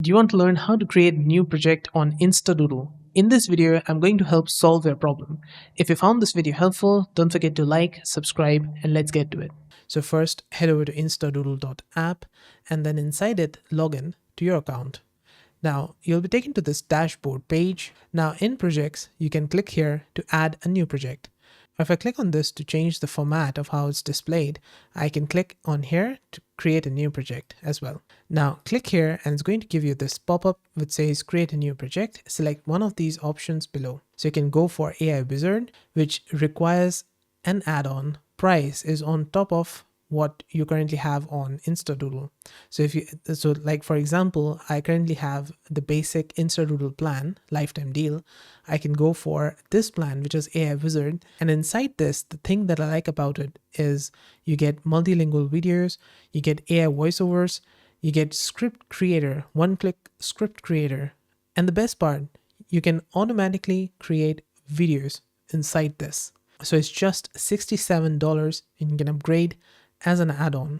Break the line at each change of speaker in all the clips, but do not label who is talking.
Do you want to learn how to create a new project on Instadoodle? In this video, I'm going to help solve your problem. If you found this video helpful, don't forget to like, subscribe, and let's get to it. So first, head over to instadoodle.app and then inside it, log in to your account. Now, you'll be taken to this dashboard page. Now in projects, you can click here to add a new project. If I click on this to change the format of how it's displayed, I can click on here to create a new project as well. Now click here and it's going to give you this pop-up which says create a new project. Select one of these options below. So you can go for AI Wizard, which requires an add-on. Price is on top of what you currently have on Instadoodle. So like for example, I currently have the basic Instadoodle plan, lifetime deal. I can go for this plan, which is AI Wizard. And inside this, the thing that I like about it is you get multilingual videos, you get AI voiceovers, you get script creator, one-click script creator. And the best part, you can automatically create videos inside this. So it's just $67 and you can upgrade as an add-on.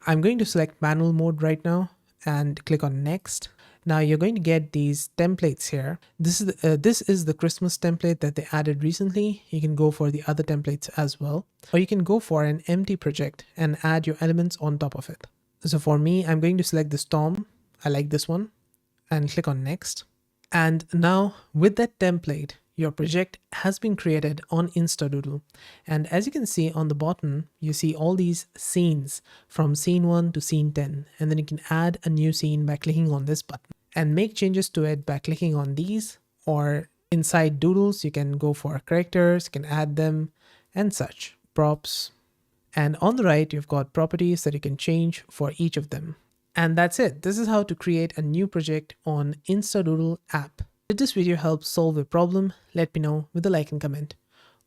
I'm going to select manual mode right now and click on next. Now you're going to get these templates here. This is the Christmas template that they added recently. You can go for the other templates as well, or you can go for an empty project and add your elements on top of it. So for me, I'm going to select this Tom. I like this one and click on next. And now with that template, your project has been created on Instadoodle. And as you can see on the bottom, you see all these scenes from scene 1 to scene 10. And then you can add a new scene by clicking on this button and make changes to it by clicking on these, or inside doodles, you can go for characters, you can add them and such, props. And on the right, you've got properties that you can change for each of them. And that's it. This is how to create a new project on Instadoodle app. Did this video help solve a problem? Let me know with a like and comment.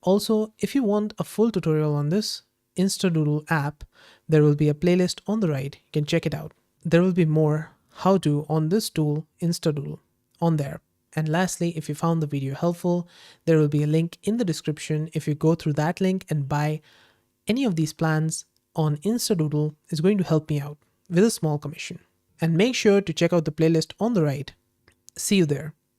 Also, if you want a full tutorial on this Instadoodle app, there will be a playlist on the right. You can check it out. There will be more how to on this tool Instadoodle on there. And lastly, if you found the video helpful, there will be a link in the description. If you go through that link and buy any of these plans on Instadoodle, it's going to help me out with a small commission. And make sure to check out the playlist on the right. See you there.